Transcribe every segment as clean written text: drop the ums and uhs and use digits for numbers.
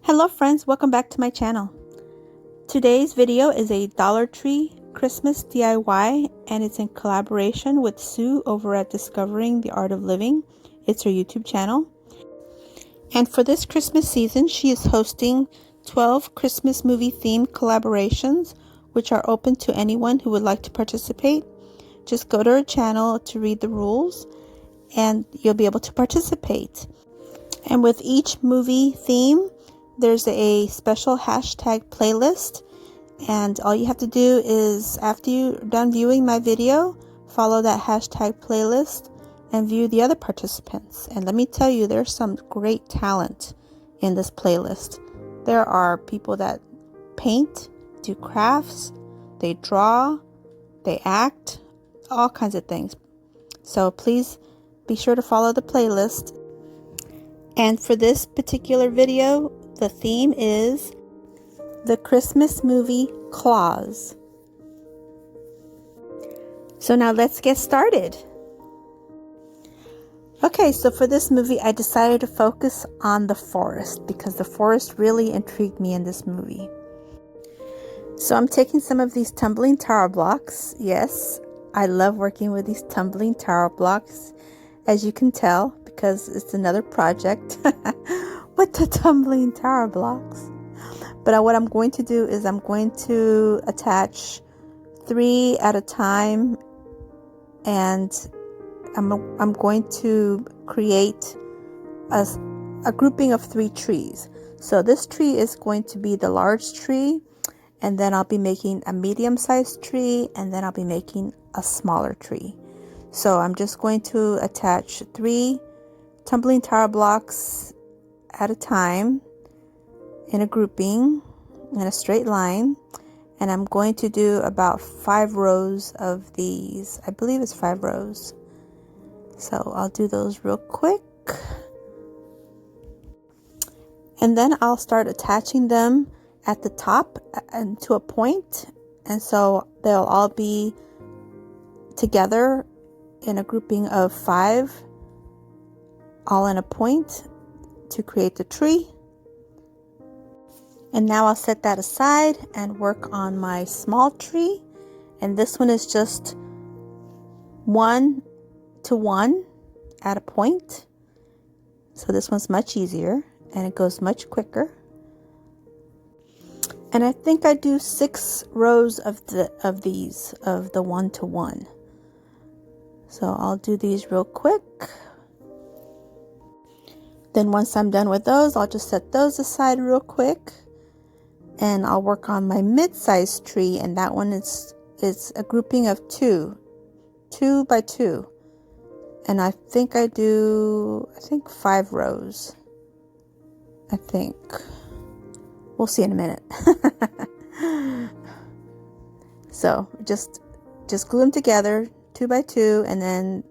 Hello friends, welcome back to my channel. Today's video is a Dollar Tree Christmas DIY and it's in collaboration with Sue over at Discovering the Art of Living. It's her YouTube channel. And for this Christmas season, she is hosting 12 Christmas movie themed collaborations, which are open to anyone who would like to participate. Just go to her channel to read the rules and you'll be able to participate. And with each movie theme, there's a special hashtag playlist, and all you have to do is, after you're done viewing my video, follow that hashtag playlist and view the other participants. And let me tell you, there's some great talent in this playlist. There are people that paint, do crafts, they draw, they act, all kinds of things. So please be sure to follow the playlist. And for this particular video, the theme is the Christmas movie Claus. So now let's get started. Okay, so for this movie, I decided to focus on the forest because the forest really intrigued me in this movie. So I'm taking some of these tumbling tower blocks. Yes, I love working with these tumbling tower blocks, as you can tell, because it's another project with the tumbling tower blocks. But what I'm going to do is I'm going to attach 3 at a time, and I'm going to create a grouping of 3 trees. So this tree is going to be the large tree, and then I'll be making a medium-sized tree, and then I'll be making a smaller tree. So I'm just going to attach 3 tumbling tower blocks at a time in a grouping in a straight line, and I'm going to do about 5 rows of these. I believe it's 5 rows. So I'll do those real quick, and then I'll start attaching them at the top and to a point, and so they'll all be together in a grouping of 5, all in a point to create the tree. And now I'll set that aside and work on my small tree, and this one is just 1 to 1 at a point. So this one's much easier and it goes much quicker. And I think I do 6 rows of the 1 to 1. So I'll do these real quick. Then once I'm done with those, I'll just set those aside real quick, and I'll work on my mid-sized tree, and that one is a grouping of 2 by 2, and I think I do 5 rows. I think we'll see in a minute. So just glue them together 2 by 2, and then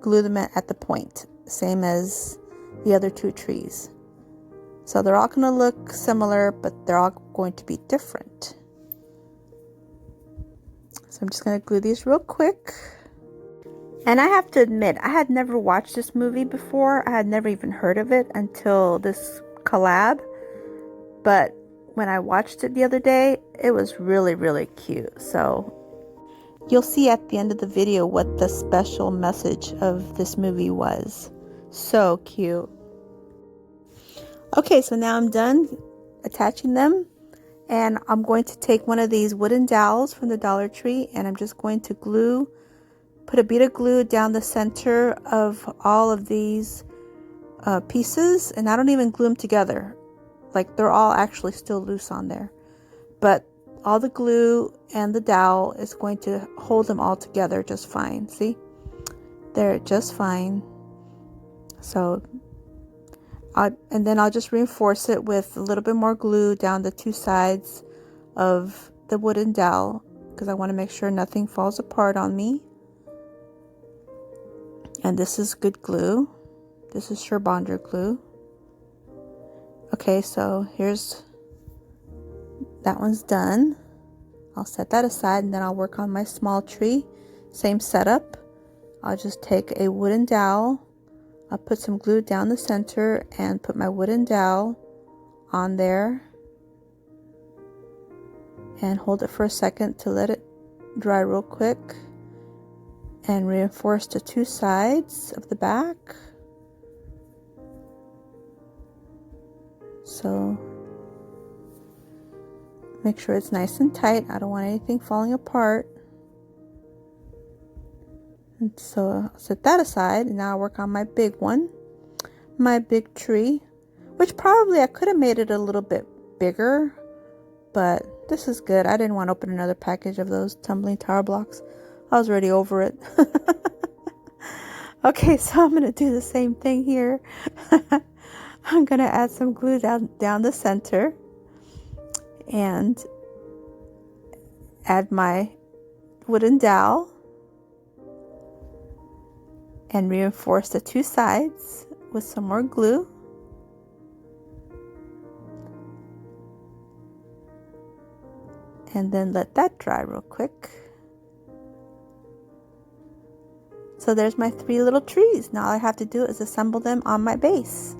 glue them at the point, same as the other 2 trees. So they're all going to look similar, but they're all going to be different. So I'm just going to glue these real quick. And I have to admit, I had never watched this movie before. I had never even heard of it until this collab. But when I watched it the other day, it was really, really cute. So you'll see at the end of the video what the special message of this movie was. So cute. Okay, so now I'm done attaching them, and I'm going to take one of these wooden dowels from the Dollar Tree, and I'm just going to put a bead of glue down the center of all of these pieces, and I don't even glue them together. Like, they're all actually still loose on there, but all the glue and the dowel is going to hold them all together just fine. See? They're just fine. So and then I'll just reinforce it with a little bit more glue down the 2 sides of the wooden dowel, because I want to make sure nothing falls apart on me. And this is good glue. This is Char B glue. Okay, so that one's done. I'll set that aside, and then I'll work on my small tree. Same setup. I'll just take a wooden dowel. I'll put some glue down the center and put my wooden dowel on there and hold it for a second to let it dry real quick, and reinforce the two sides of the back. So make sure it's nice and tight. I don't want anything falling apart. And so I'll set that aside, and now I'll work on my big one, my big tree, which probably I could have made it a little bit bigger, but this is good. I didn't want to open another package of those tumbling tower blocks. I was already over it. Okay, so I'm going to do the same thing here. I'm going to add some glue down the center and add my wooden dowel and reinforce the two sides with some more glue. And then let that dry real quick. So there's my 3 little trees. Now all I have to do is assemble them on my base.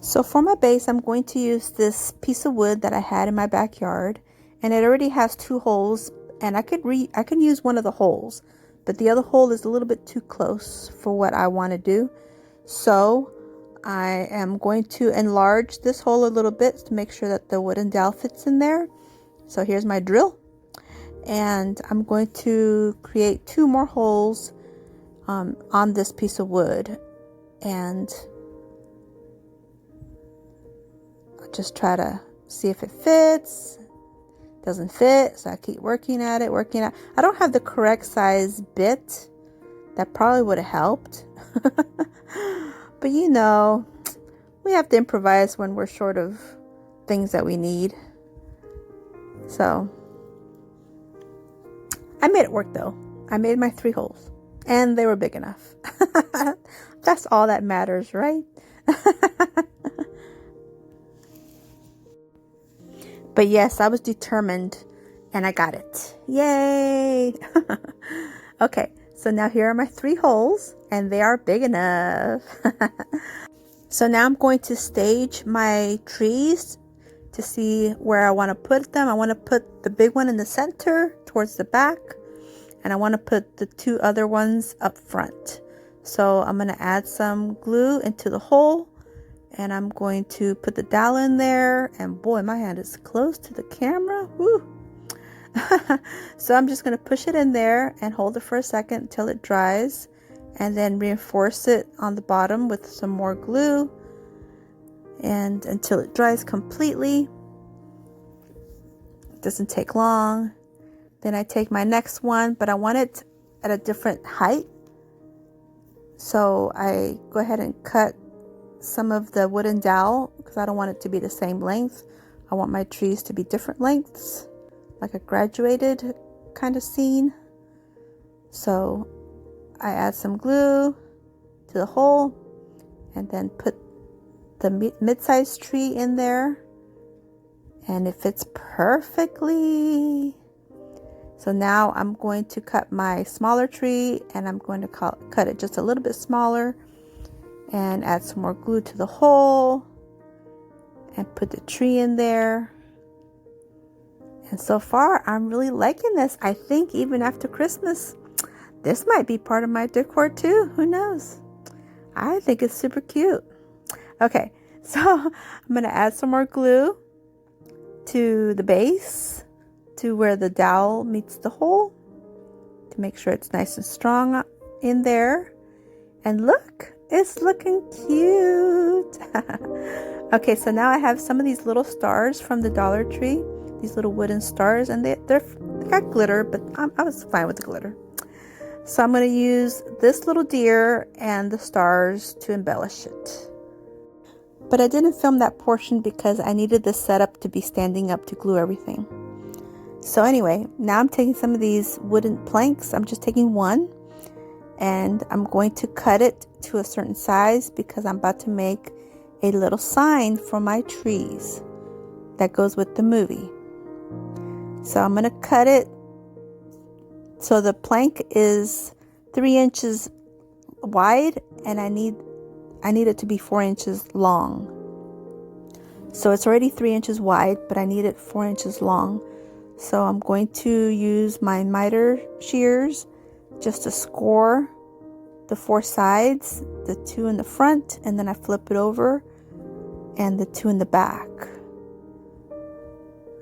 So for my base, I'm going to use this piece of wood that I had in my backyard, and it already has 2 holes, and I can use one of the holes, but the other hole is a little bit too close for what I want to do. So I am going to enlarge this hole a little bit to make sure that the wooden dowel fits in there. So here's my drill, and I'm going to create 2 more holes on this piece of wood, and I'll just try to see if it fits. Doesn't fit, so I keep working at it. I don't have the correct size bit. That probably would have helped. But you know, we have to improvise when we're short of things that we need. So I made it work though. I made my 3 holes, and they were big enough. That's all that matters, right? But yes, I was determined, and I got it. Yay! Okay, so now here are my 3 holes, and they are big enough. So now I'm going to stage my trees to see where I want to put them. I want to put the big one in the center towards the back, and I want to put the 2 other ones up front. So I'm going to add some glue into the hole, and I'm going to put the dowel in there, and boy, my hand is close to the camera. Woo. So I'm just going to push it in there and hold it for a second until it dries, and then reinforce it on the bottom with some more glue, and until it dries completely. It doesn't take long. Then I take my next one, but I want it at a different height, so I go ahead and cut some of the wooden dowel because I don't want it to be the same length. I want my trees to be different lengths, like a graduated kind of scene. So I add some glue to the hole, and then put the mid-sized tree in there, and it fits perfectly. So now I'm going to cut my smaller tree, and I'm going to cut it just a little bit smaller, and add some more glue to the hole, and put the tree in there. And so far, I'm really liking this. I think even after Christmas, this might be part of my decor too. Who knows? I think it's super cute. Okay, so I'm going to add some more glue to the base, to where the dowel meets the hole, to make sure it's nice and strong in there. And look, it's looking cute. Okay, so now I have some of these little stars from the Dollar Tree, these little wooden stars, and they got glitter, but I was fine with the glitter. So I'm going to use this little deer and the stars to embellish it. But I didn't film that portion because I needed the setup to be standing up to glue everything. So anyway, now I'm taking some of these wooden planks. I'm just taking one, and I'm going to cut it to a certain size because I'm about to make a little sign for my trees that goes with the movie. So I'm going to cut it so the plank is 3 inches wide, and I need it to be 4 inches long. So it's already 3 inches wide, but I need it 4 inches long. So I'm going to use my miter shears just to score the 4 sides, the 2 in the front, and then I flip it over, and the 2 in the back.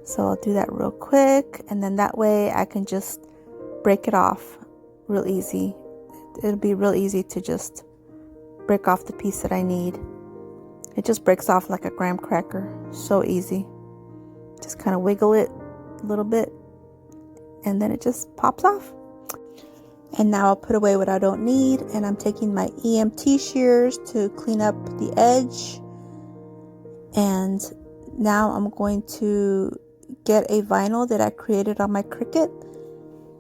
So I'll do that real quick, and then that way I can just break it off real easy. It'll be real easy to just break off the piece that I need. It just breaks off like a graham cracker. So easy. Just kind of wiggle it a little bit, and then it just pops off. And now I'll put away what I don't need, and I'm taking my EMT shears to clean up the edge. And now I'm going to get a vinyl that I created on my Cricut,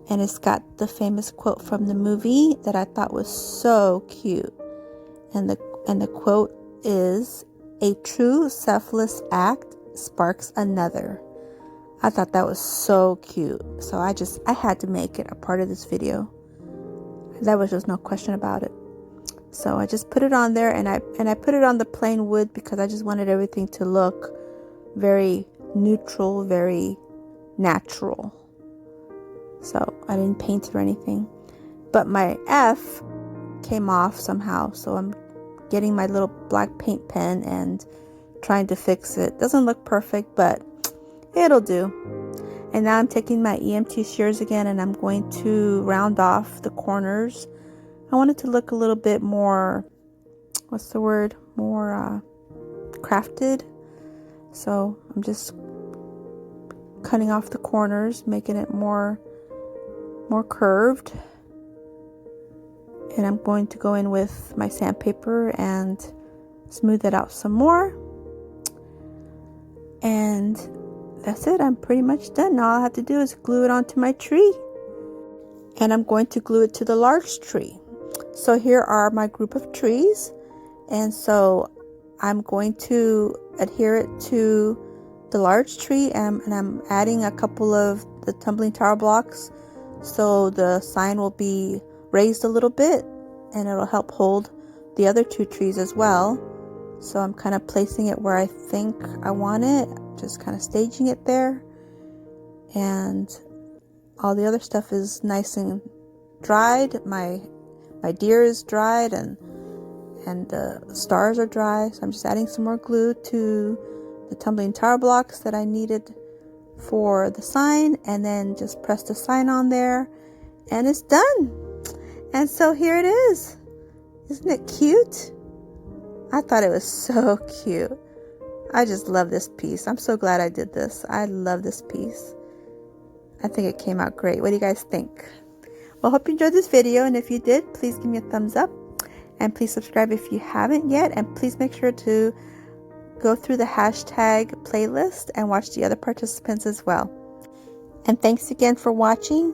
and it's got the famous quote from the movie that I thought was so cute. And the quote is, "A true selfless act sparks another." I thought that was so cute. So I had to make it a part of this video. There was just no question about it. So I just put it on there, and I put it on the plain wood because I just wanted everything to look very neutral, very natural. So I didn't paint it or anything. But my F came off somehow, so I'm getting my little black paint pen and trying to fix it. Doesn't look perfect, but it'll do. And now I'm taking my EMT shears again, and I'm going to round off the corners. I want it to look a little bit more, what's the word, more crafted. So I'm just cutting off the corners, making it more curved. And I'm going to go in with my sandpaper and smooth it out some more. And that's it. I'm pretty much done. Now all I have to do is glue it onto my tree. And I'm going to glue it to the large tree. So here are my group of trees. And so I'm going to adhere it to the large tree, and I'm adding a couple of the tumbling tower blocks so the sign will be raised a little bit, and it'll help hold the other 2 trees as well. So I'm kind of placing it where I think I want it, just kind of staging it there. And all the other stuff is nice and dried. My deer is dried, and the stars are dry. So I'm just adding some more glue to the tumbling tower blocks that I needed for the sign, and then just press the sign on there, and it's done. And so here it is. Isn't it cute? I thought it was so cute. I just love this piece. I'm so glad I did this. I love this piece. I think it came out great. What do you guys think? Well, hope you enjoyed this video, and if you did, please give me a thumbs up, and please subscribe if you haven't yet, and please make sure to go through the hashtag playlist and watch the other participants as well. And thanks again for watching,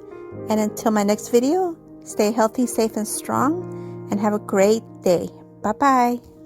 and until my next video, stay healthy, safe, and strong, and have a great day. Bye-bye.